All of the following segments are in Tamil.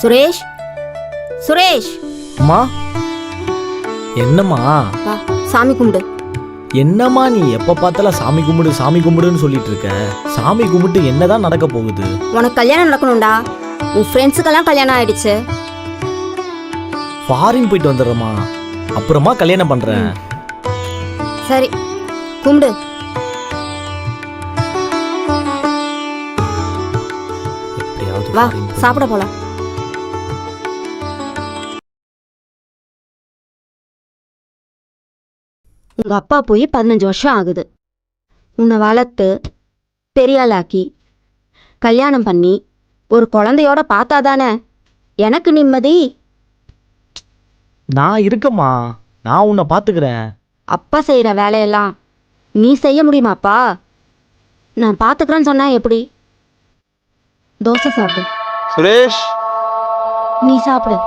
சுரேஷ், சுரேஷ். அம்மா, என்னம்மா? வா, சாமி கும்பிடு. என்னம்மா நீ எப்ப பார்த்தாலும் சாமி கும்பிடு சாமி கும்பிடுன்னு சொல்லிட்டு இருக்க? சாமி கும்பிட்டு என்னதான் நடக்க போகுது? உனக்கு கல்யாணம் நடக்கணும்டா. உன் ஃப்ரெண்ட்ஸுக்கெல்லாம் கல்யாணம் ஆயிடுச்சு. ஃபாரின் போயிட்டு வந்துடுறேம்மா, அப்புறமா கல்யாணம் பண்றேன். சரி, கும்பிடு. எப்படியாவது வா, foreign போய் சாப்பிட போலாம். உங்க அப்பா போய் 15 வருஷம் ஆகுது. உன்னை வளர்த்து பெரிய ஆளாக்கி கல்யாணம் பண்ணி ஒரு குழந்தையோட பார்த்தாதானே எனக்கு நிம்மதி. நான் இருக்கம்மா, நான் உன்னை பாத்துக்கிறேன். அப்பா செய்கிற வேலையெல்லாம் நீ செய்ய முடியுமாப்பா? நான் பார்த்துக்கிறேன்னு சொன்னா எப்படி? தோசை சாப்பிடு. சுரேஷ், நீ சாப்பிடு.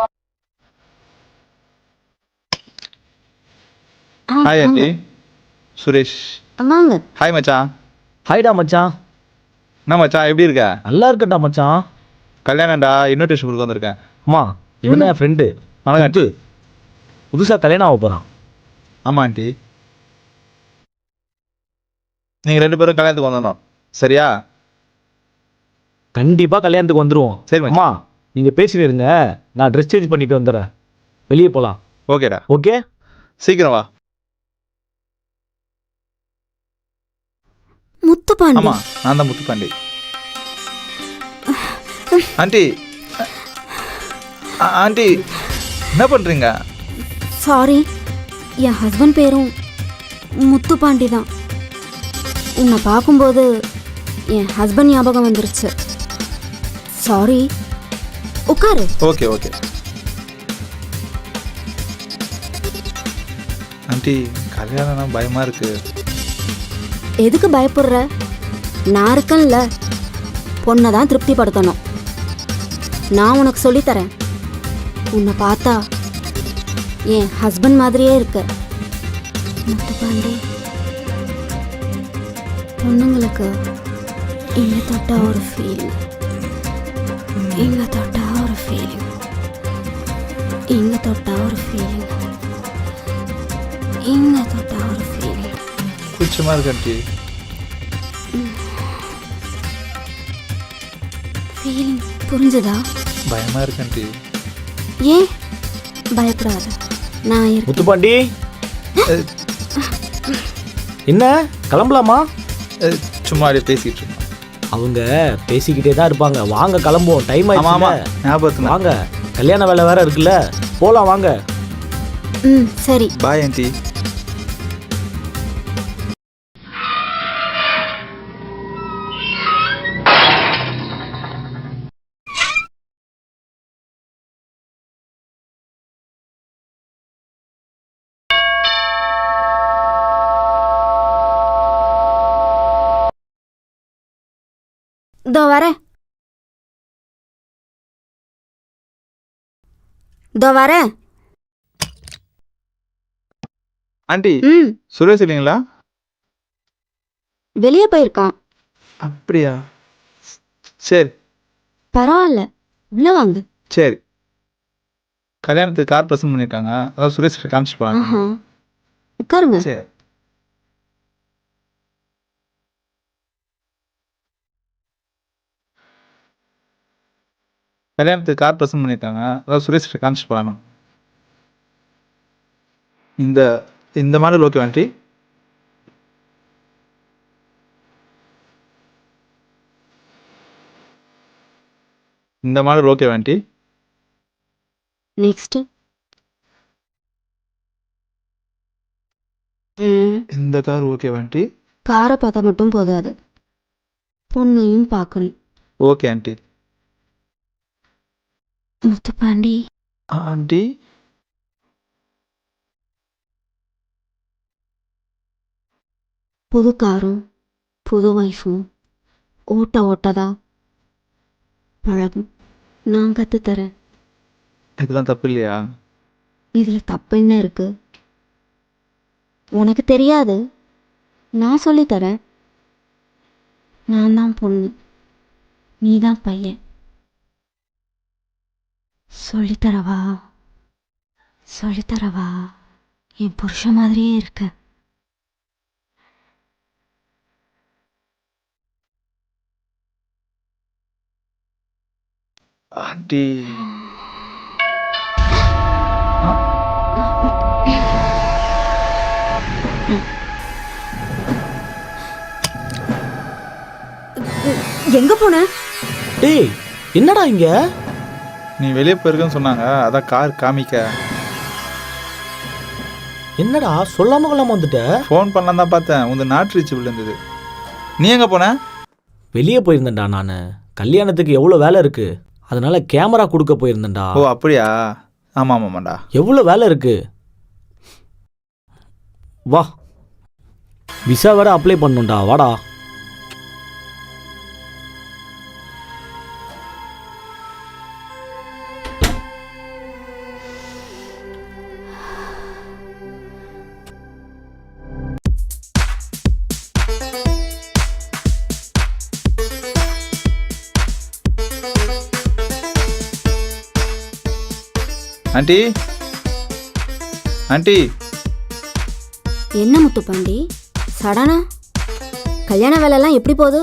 Hi aunty. சுரேஷ், வாங்க. ஹாய் மச்சான். ஹாய்டா மச்சான். என்ன மச்சான் எப்படி இருக்க? நல்லா இருக்கட்டா மச்சான். கல்யாணம்டா, இன்விடேஷன் கொடுக்க வந்திருக்கேன். அம்மா, இவன் என் ஃப்ரெண்டு. வணக்கம் ஆண்டி. புதுசா கல்யாணம் ஆக போறான். ஆமாம் ஆண்டி, நீங்கள் 2 பேரும் கல்யாணத்துக்கு வந்துடணும், சரியா? கண்டிப்பா கல்யாணத்துக்கு வந்துருவோம். சரி மச்சான். அம்மா, நீங்க பேசிட்டு இருங்க, நான் ட்ரெஸ் சேஞ்ச் பண்ணிட்டு வந்துடுறேன். வெளியே போலாம். ஓகேடா, ஓகே? சீக்கிரம் வா. முத்துப்பாண்டி. ஆமாம், நான் தான் முத்துப்பாண்டி. ஆண்டி, ஆண்டி என்ன பண்ணுறீங்க? சாரி, என் ஹஸ்பண்ட் பேரும் முத்துப்பாண்டி தான். உன்னை பார்க்கும்போது என் ஹஸ்பண்ட் ஞாபகம் வந்துருச்சு. சாரி, உட்காரு. Okay okay. ஆண்டி, கல்யாணம்னா பயமாக இருக்கு. எதுக்கு பயப்படுற? நான் இருக்கேன்ல. பொண்ணை தான் திருப்திப்படுத்தணும். நான் உனக்கு சொல்லித்தரேன். உன்னை பார்த்தா என் ஹஸ்பண்ட் மாதிரியே இருக்க. முத்துப்பாண்டி, பொண்ணுங்களுக்கு இங்க தொட்டா ஒரு ஃபீலிங், இங்க தொட்டா ஒரு ஃபீலிங், இங்க தொட்டா ஒரு ஃபீலிங், இங்க தொட்டா ஒரு ஃபீலிங். கூச்சமாக இருக்கு ஆண்டி. ஃபீலிங் புரிஞ்சுதா? பயமாக இருக்கு ஆண்டி. ஏன் பயப்படாத, நான் இருக்கேன். முத்துப்பாண்டி, என்ன கிளம்பலாமா? சும்மா அப்படியே பேசிகிட்டு இருக்கோம். அவங்க பேசிக்கிட்டே தான் இருப்பாங்க. வாங்க கிளம்புவோம், டைம் ஆமாம் ஆமாம், ஆயிடுச்சு. ஞாபகத்துக்கு வாங்க, கல்யாண வேலை வேற இருக்குல்ல, போலாம் வாங்க. சரி. Bye aunty. இதோ வரேன், இதோ வரேன். ஆண்டி, சுரேஷ் இல்லைங்களா? வெளியே போயிருக்கான். அப்படியா? சரி பரவாயில்ல, உள்ள வாங்க. சரி. கல்யாணத்துக்கு கார் ப்ரெசன்ட் பண்ணியிருக்காங்க, அதான் சுரேஷ் காமிச்சு போகிறாங்க. ஆஹா, உட்காருங்க. சரி. கல்யாணத்துக்கு கார் ப்ரெசன்ட் பண்ணியிருக்காங்க, அதான் சுரேஷ் காமிச்சு போகிறாங்க. இந்த இந்த மாடல் ஓகே ஆண்டி? இந்த மாடல் ஓகே ஆண்டி? நெக்ஸ்ட். இந்த கார் ஓகே ஆண்டி? காரை பார்த்தா மட்டும் போதாது, பொண்ணையும் பார்க்கணும். Okay aunty. முத்துப்பாண்டி, ஆண்டி, புது காரும் புது வைஃபும் ஓட்டதா பழகும். நான் கற்றுத்தரேன். இதெல்லாம் தப்பு இல்லையா? இதில் தப்பு என்ன இருக்கு? உனக்கு தெரியாது, நான் சொல்லித்தரேன். நான் தான் பொண்ணு, நீ தான் பையன். சொல்லித்தரவா சொல்லித்தரவா என் புருஷன் மாதிரியே இருக்க. ஆண்டி எங்க போன? டேய் என்னடா இங்க? நீ வெளியே போயிருக்கன்னு சொன்னாங்க, அதான் கார் காமிக்க. என்னடா சொல்லாம கொள்ளாம வந்துட்ட? ஃபோன் பண்ணலாம் தான் பார்த்தேன், உங்க நாட் ரீச்சபிள் இருந்தது. நீ எங்கே போன? வெளியே போயிருந்தேன்டா நான். கல்யாணத்துக்கு எவ்வளோ வேலை இருக்கு, அதனால கேமரா கொடுக்க போயிருந்தேன்டா. ஓ அப்படியா? ஆமாம் ஆமாம்டா. எவ்வளோ வேலை இருக்கு. வா, விசா வேற அப்ளை பண்ணுண்டா, வாடா. ஆண்டி ஆண்டி என்ன முத்துப்பாண்டி சடனா கல்யாண வேலைலாம் எப்படி போகுது?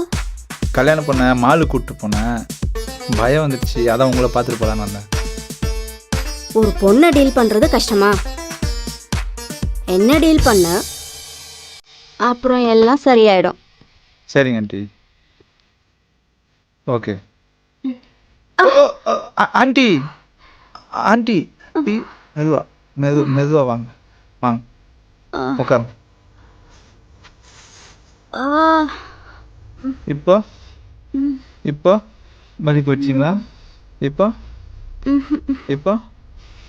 கல்யாணம் பண்ண மாலுக்கு கூப்பிட்டு போனேன், பயம் வந்துடுச்சு, அதான் உங்களை பார்த்துட்டு போகலான்னு வந்தேன். ஒரு பொண்ணை டீல் பண்றது கஷ்டமா? என்ன டீல் பண்ண, அப்புறம் எல்லாம் சரியாயிடும். சரிங்க ஆண்டி. ஓகே. ஆண்டி ஆண்டி மெதுவா மெதுவா வாங்க வாங்க உட்காருங்க. இப்போ இப்போ மதிப்பு வச்சிங்களா? இப்போ இப்போ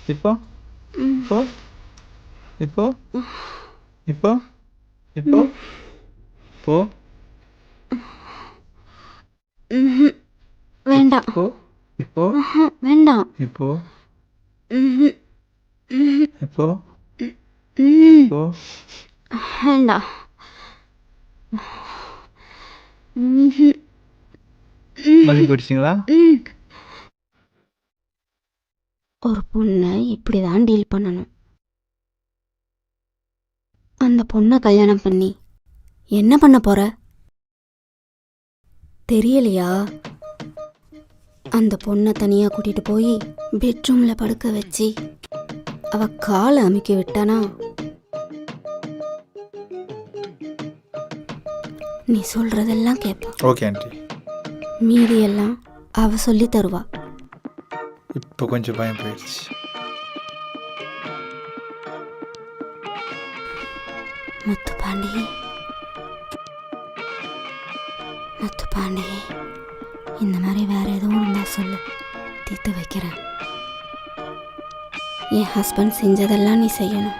இப்போ இப்போ இப்போ இப்போ இப்போ இப்போ வேண்டாம் இப்போ இப்போ வேண்டாம் இப்போ இப்போ இப்போ வேண்டாம். மதிப்பு வச்சிங்களா? ஒரு பொண்ணை இப்படிதான் டீல் பண்ணணும். அந்த பொண்ணை கல்யாணம் பண்ணி என்ன பண்ண போற தெரியலையா? அந்த பொண்ணை தனியா கூட்டிட்டு போய் பெட்ரூம்ல படுக்க வச்சு அவ காலை அமுக்கி விட்டானா நீ சொல்றதெல்லாம் கேட்பா. Okay aunty. மீதி எல்லாம் அவ சொல்லி தருவா. இப்போ கொஞ்சம் பயம் போயிடுச்சு. முத்துப்பாண்டி முத்துப்பாண்டி இந்த மாதிரி வேற எதுவும் இருந்தா சொல்லு, தீர்த்து வைக்கிறேன். என் ஹஸ்பண்ட் செஞ்சதெல்லாம் நீ செய்யணும்.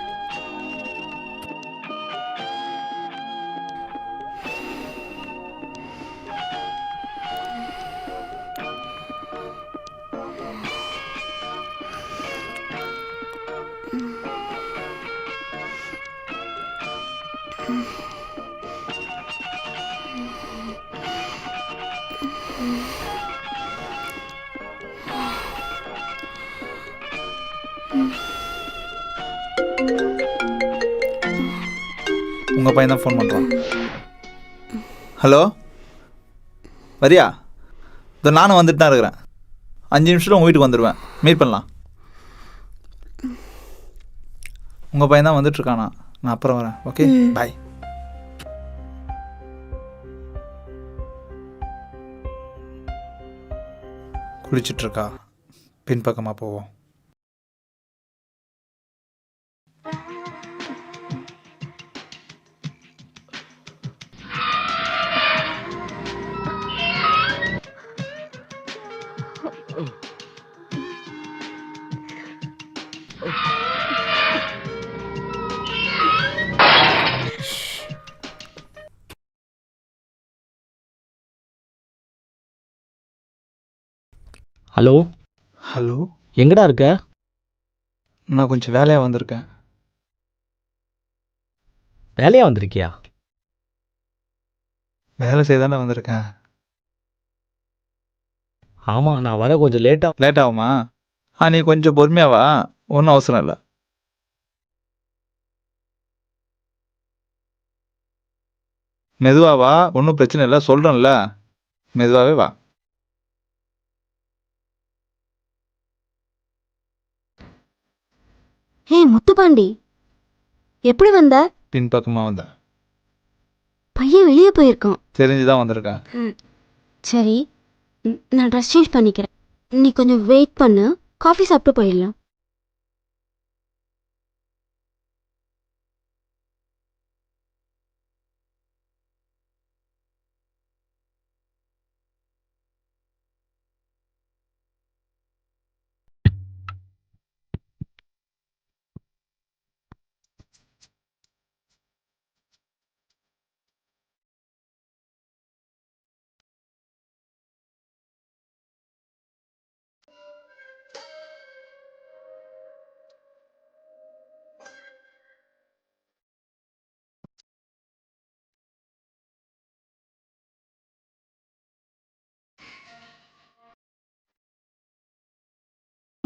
உங்கள் பையன் தான் ஃபோன் பண்ணுறான். ஹலோ வரியா? இதோ நானும் வந்துட்டு தான் இருக்கிறேன், 5 நிமிஷத்தில் உங்கள் வீட்டுக்கு வந்துடுவேன், மீட் பண்ணலாம். உங்கள் பையன் தான் வந்துட்டுருக்கானா? நான் அப்புறம் வரேன். Okay bye. குளிச்சிட்ருக்கா, பின்பக்கமாக போவோம். ஹலோ ஹலோ, எங்கடா இருக்க? நான் கொஞ்சம் வேலையாக வந்திருக்கேன். வேலையா வந்திருக்கியா? வேலை செய்ய தானே வந்திருக்கேன். ஆமாம், நான் வர கொஞ்சம் லேட்டாக. லேட் ஆகுமா? நீ கொஞ்சம் பொறுமையாக வா, ஒன்றும் அவசரம் இல்லை. மெதுவா வா, ஒன்றும் பிரச்சனை இல்லை, சொல்கிறேன்ல, மெதுவாகவே வா. ஹே முத்துப்பாண்டி, எப்படி வந்த? பின்பக்கமாக வந்தேன். பையன் வெளியே போயிருக்கான். தெரிஞ்சு தான் வந்திருக்கேன். சரி, நான் ட்ரெஸ் சேஞ்ச் பண்ணிக்கிறேன். நீ கொஞ்சம் வெயிட் பண்ணு, காஃபி சாப்பிட்டு போயிடலாம்.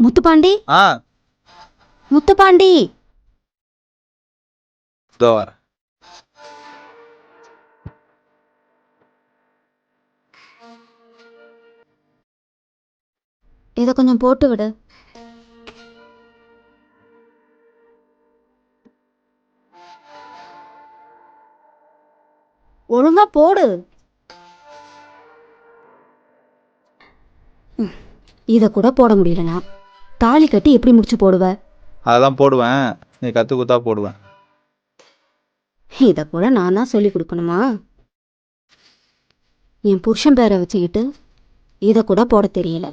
முத்துப்பாண்டி, ஆ முத்துப்பாண்டி. இதோ வரேன். இதை கொஞ்சம் போட்டு விடு. ஒழுங்கா போடு. இதை கூட போட முடியலனா தாலி கட்டி எப்படி முடிச்சு போடுவ? அதெல்லாம் போடுவேன், நீ கற்று கொடுத்தா போடுவேன். இதை கூட நான் தான் சொல்லி கொடுக்கணுமா? என் புருஷன் பேரை வச்சுக்கிட்டு இதை கூட போட தெரியல.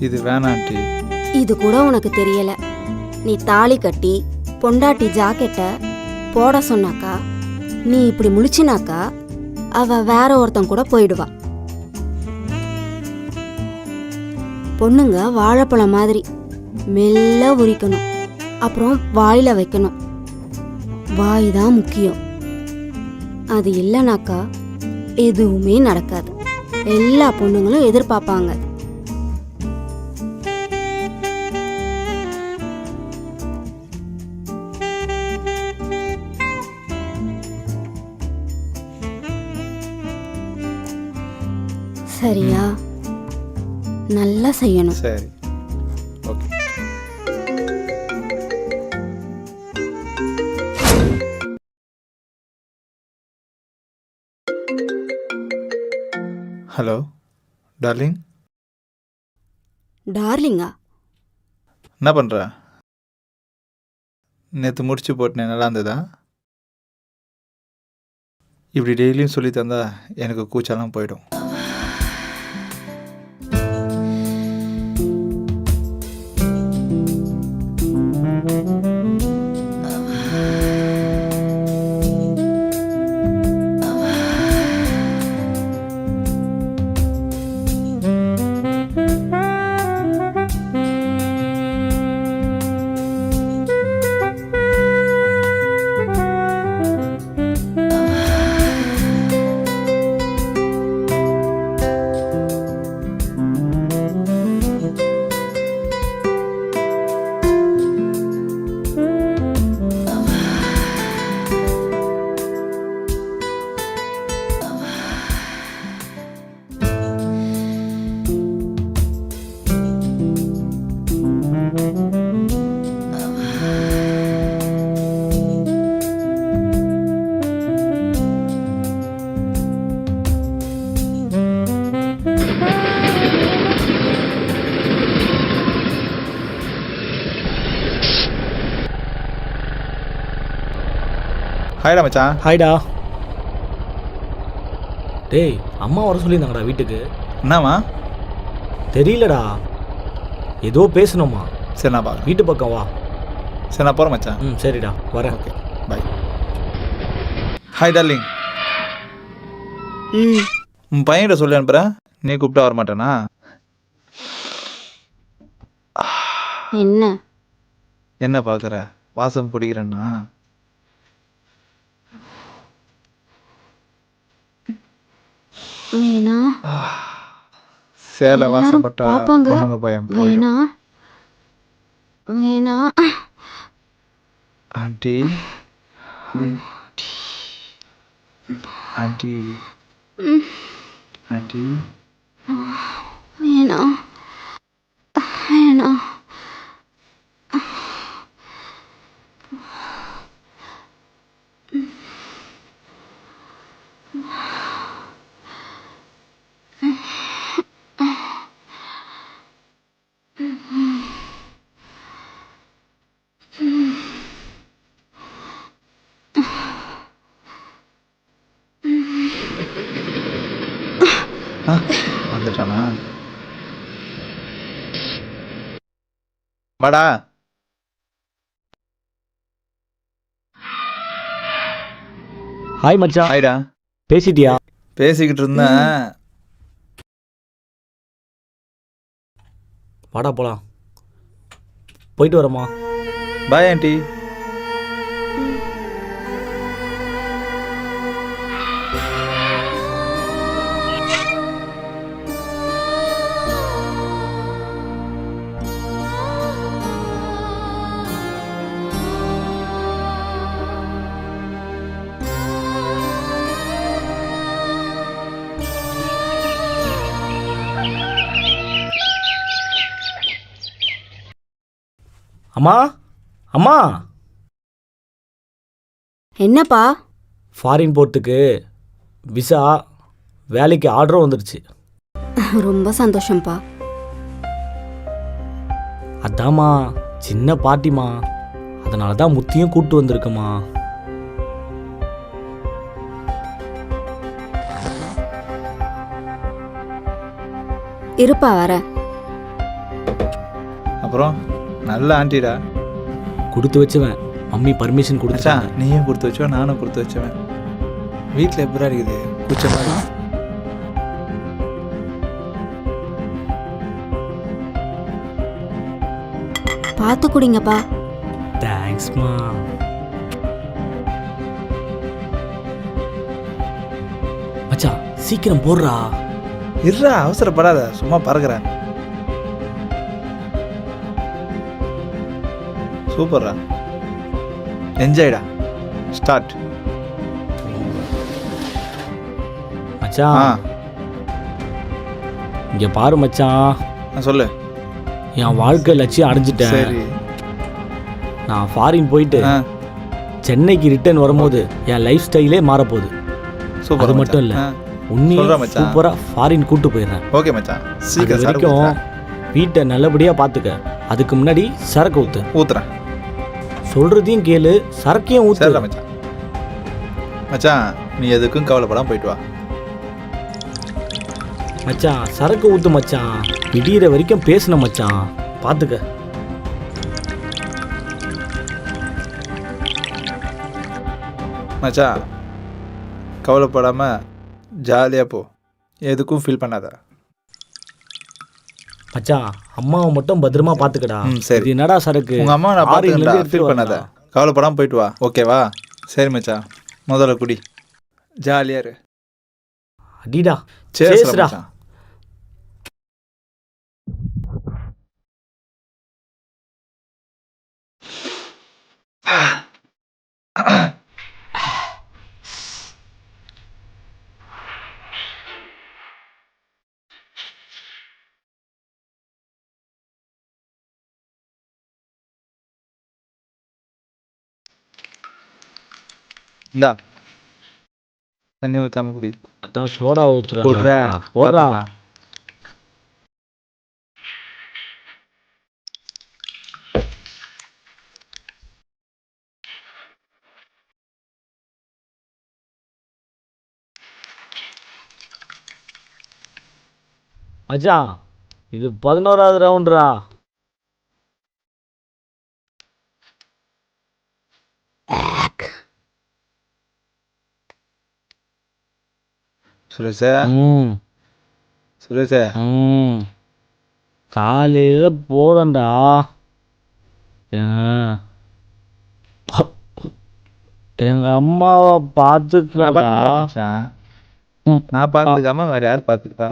இது வேணாண்டி. இது கூட உனக்கு தெரியல. நீ தாலி கட்டி பொண்டாட்டி ஜாக்கெட்டை போட சொன்னாக்கா, நீ இப்படி முழிச்சினாக்கா அவ வேற ஒருத்தன் கூட போயிடுவா. பொண்ணுங்க வாழைப்பழம் மாதிரி மெல்ல உரிக்கணும், அப்புறம் வாயில வைக்கணும். வாய் தான் முக்கியம். அது இல்லைனாக்கா எதுவுமே நடக்காது. எல்லா பொண்ணுங்களும் எதிர்பார்ப்பாங்க. சரியா? நல்லா செய்யணும். சரி, ஓகே. Hello darling. டார்லிங்கா? என்ன பண்ணுற? நேற்று முடிச்சு போட்டேன், நல்லா இருந்ததா? இப்படி டெய்லியும் சொல்லி தந்தா எனக்கு கூச்சலாம் போயிடும். ஹாய்டா மச்சான். ஹாய்டா. டேய், அம்மா வர சொல்லியிருந்தாங்கடா வீட்டுக்கு. என்னம்மா? தெரியலடா, ஏதோ பேசணுமா. சரி நான் பார்க்குறேன். வீட்டு பக்கம் வா. சரி நான் போகிறேன் மச்சான். ம் சரிடா, வரேன். ஓகே. Hi darling. ம் உன் பையன்கிட்ட சொல்லி அனுப்புகிறேன், நீ கூப்பிட்டா வர மாட்டேனா? என்ன என்ன பார்க்குற, வாசம் பிடிக்கிறேன்னா? வேணா சேலை எல்லாரும் வாசப்பட்டா பாப்பாங்க. பொண்ணுங்க பயம் போயிடும். வேணா வேணா ஆண்டி ஆண்டி ஆண்டி வேணா வேணா வந்துட்டானா? வாடா. ஹாய் மச்சான், ஹாய்டா. பேசிட்டியா? பேசிக்கிட்டு இருந்தேன். வாடா போலாம். போயிட்டு வரமா? Bye aunty. அம்மா அம்மா, என்னப்பா? ஃபாரின் போகிறதுக்கு விசா, வேலைக்கு ஆர்டரும் வந்துடுச்சு. ரொம்ப சந்தோஷம்ப்பா. அதாம்மா, சின்ன பார்ட்டிமா, அதனால தான் முத்தியும் கூப்பிட்டு வந்திருக்குமா. இருப்பா வர. அப்புறம் நல்ல ஆண்டிடா. கொடுத்து வச்சுவேன், மம்மி பர்மிஷன் மச்சான், கொடுத்துட்டாங்க. நீயும் கொடுத்து வச்சுவேன், நானும் கொடுத்து வச்சுவேன். வீட்டில் எப்படா இருக்குது கூச்சமா இருக்கு. பார்த்து குடிங்கப்பா. தேங்க்ஸ்மா. மச்சான் சீக்கிரம் போடுறா. இருடா, அவசரப்படாத, சும்மா பறக்குறேன். சூப்பர்ரா, என்ஜாய்டா. ஸ்டார்ட். மச்சான் இங்க பாரு மச்சான், சொல்லு. என் வாழ்க்கை லட்சியம் அடைஞ்சிட்டேன். சரி. நான் ஃபாரின் போயிட்டு ஆ, சென்னைக்கு ரிட்டர்ன் வரும்போது என் லைஃப் ஸ்டைலே மாறப்போகுது. சூப்பர். அது மட்டும் இல்ல, சொல்றா உன்னையும் மச்சான். சூப்பரா ஃபாரின் கூட்டு போயிடுறேன். ஓகே மச்சான், அது சீக்கிரம் வரைக்கும் சரக்கு வீட்டை நல்லபடியா பாத்துக்க. அதுக்கு முன்னாடி சரக்கு ஊத்து. ஊத்துறேன். சொல்றதையும் கேளு, சரக்கையும் ஊத்து. சரிடா மச்சான். மச்சான், நீ எதுக்கும் கவலைப்படாம போயிட்டு வா. மச்சான் சரக்கு ஊத்து மச்சான், விடியிற வரைக்கும் பேசணும் மச்சான், பாத்துக்க. மச்சான், கவலைப்படாம ஜாலியாக போ, எதுக்கும் ஃபீல் பண்ணாத. மச்சான் அம்மாவை மட்டும் பத்திரமா பாத்துக்கடா. ம், சரி. இது என்னடா சரக்கு? உங்கள் அம்மா நான் ஆறில இருந்து பார்த்துக்கிறேன், எடுத்துட்டு ஃபீல் பண்ணாத. வரலாம். கவலைப்படாமல் போயிட்டு வா, ஓகேவா? சரி மச்சான், முதல்ல குடி, ஜாலியாக இரு. அடிடா. சரிடா சேஸ்டா. மச்சான். இந்தா தண்ணி ஊற்றாம குடி. அதான் சோடா ஊத்துறா. போடுறா. போடுறா. மச்சான் இது 11வது ரவுண்ட்ரா. சுரேஷே ம் சுரேஷே ம் காலையில் போதண்டா எங்க அம்மாவை பார்த்துக்கடா. நான் பார்த்துக்காம வேற யார் பார்த்துக்கா?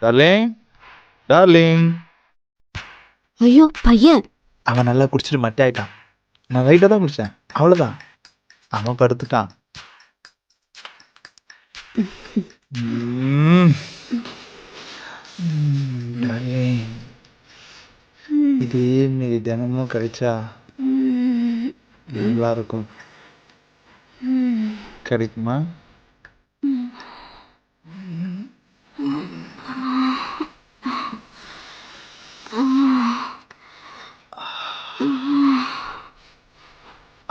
Darling darling. ஐயோ பையன். அவன் நல்லா குடிச்சிட்டு மட்டை ஆயிட்டான். நான் லைட்டாக தான் குடித்தேன், அவ்வளோதான். அவன் படுத்துட்டான். டார்லிங், இதே மாரி தினமும் கிடைச்சா நல்லா இருக்கும். கிடைக்குமா?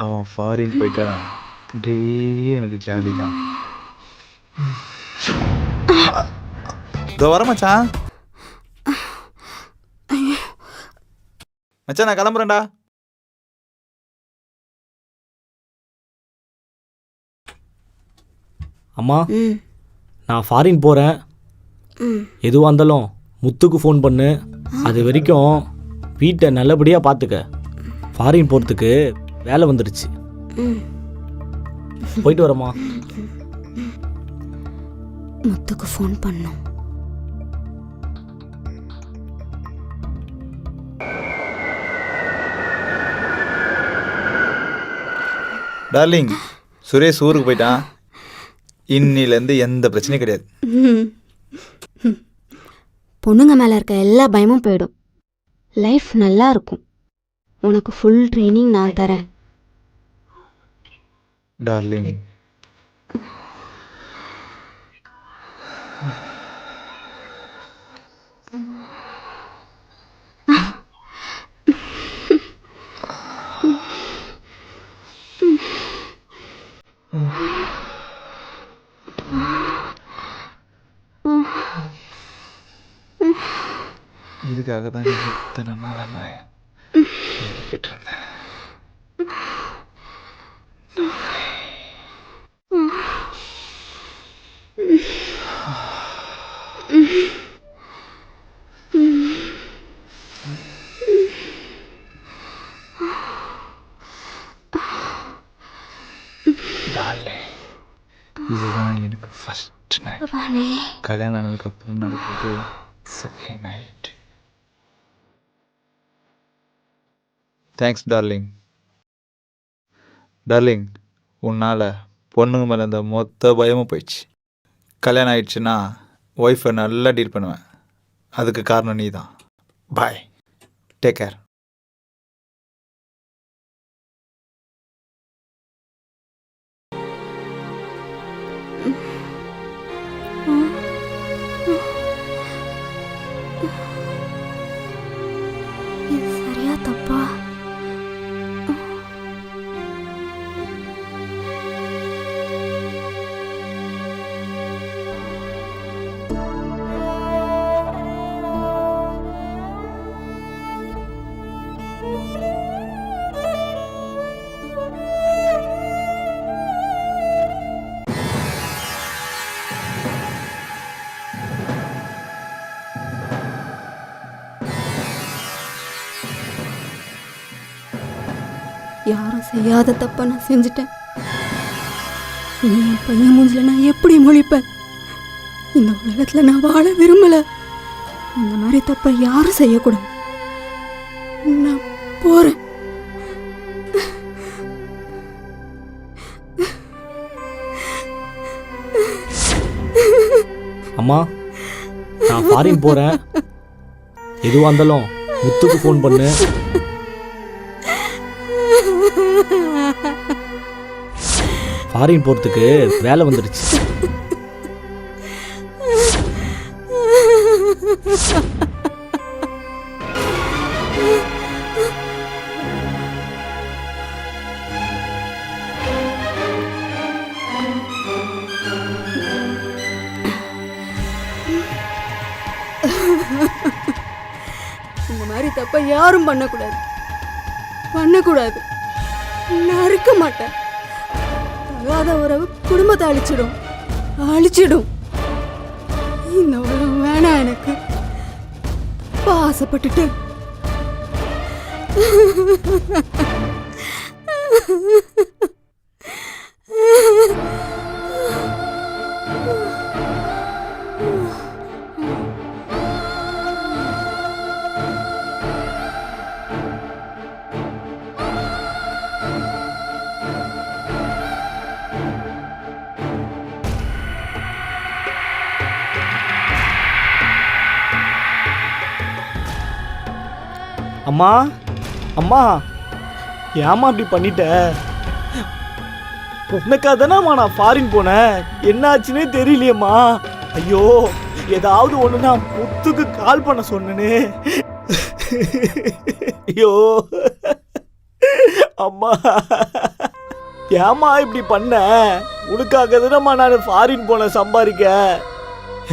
அவன் ஃபாரின் போயிட்டான். டெய்லி எனக்கு ஜாலி தான். இதோ வர மச்சான். மச்சான் நான் கிளம்புறேன்டா. அம்மா நான் ஃபாரின் போகிறேன். எதுவாக இருந்தாலும் முத்துக்கு ஃபோன் பண்ணு. அது வரைக்கும் வீட்டை நல்லபடியாக பார்த்துக்க. ஃபாரின் போகிறதுக்கு வேலை வந்துடுச்சு. போயிட்டு வரேம்மா. முத்துக்கு ஃபோன் பண்ணோம். டார்லிங், சுரேஷ் ஊருக்கு போயிட்டான். இன்னிலேருந்து எந்த பிரச்சனையும் கிடையாது. பொண்ணுங்க மேலே இருக்க எல்லா பயமும் போயிடும். லைஃப் நல்லா இருக்கும். உனக்கு ஃபுல் ட்ரைனிங் நான் தரேன். டார்லிங், இதுக்காக தான் இத்தனை நாள் நான் கேட்டு இருந்தேன். இதுதான் எனக்கு ஃபர்ஸ்ட் நைட். கல்யாணம் ஆனதுக்கப்புறம் நடக்குது second night. Thanks darling. Darling, உன்னால் பொண்ணுங்க மேலே இந்த மொத்த பயமும் போயிடுச்சு. கல்யாணம் ஆயிடுச்சுன்னா ஒய்ஃபை நல்லா டீல் பண்ணுவேன். அதுக்கு காரணம் நீ தான். பாய், டேக் கேர். சரியா தப்பா? யாரும் செய்யாத தப்ப நான் செஞ்சுட்டேன். இனி என் பையன் மூஞ்சில நான் எப்படி முழிப்பேன்? இந்த உலகத்துல நான் வாழ விரும்பல. இந்த மாதிரி தப்ப யாரும் செய்யக்கூடாது. நான் போறேன். அம்மா நான் ஃபாரின் போகிறேன். எதுவாக இருந்தாலும் முத்துக்கு ஃபோன் பண்ணு. ஃபாரின் போகிறதுக்கு வேலை வந்துடுச்சு. இந்த மாதிரி தப்ப யாரும் பண்ணக்கூடாது. பண்ணக்கூடாது. நான் இருக்க மாட்டேன். தகாத உறவு குடும்பத்தை அழிச்சிடும். அழிச்சிடும். இந்த உலகம் வேணாம் எனக்கு. ஆசைப்பட்டுட்டு அம்மா அம்மா ஏம்மா அப்படி பண்ணிட்ட? உனக்காக தானேம்மா நான் ஃபாரின் போனேன். என்னாச்சுன்னே தெரியலையேம்மா. ஐயோ, ஏதாவது ஒன்றுனா முத்துக்கு கால் பண்ண சொன்னனே. ஐயோ அம்மா, ஏம்மா இப்படி பண்ண? உனக்காக தானேம்மா நான் ஃபாரின் போனேன் சம்பாதிக்க.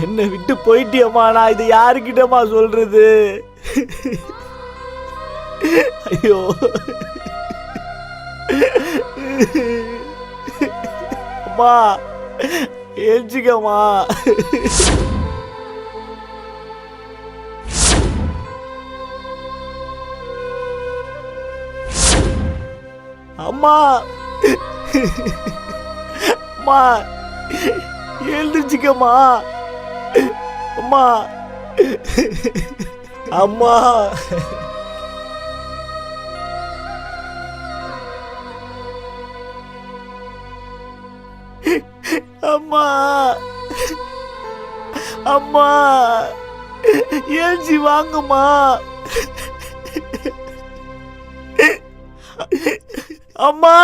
என்னை விட்டு போயிட்டியம்மா. நான் இதை யாருக்கிட்டம்மா சொல்றது? ஐயோ அம்மா, ஏஞ்சிக்கம்மா. அம்மா அம்மா, எழுந்திருச்சிக்கம்மா. அம்மா அம்மா அம்மா அம்மா, ஏஞ்சி வாங்கம்மா. அம்மா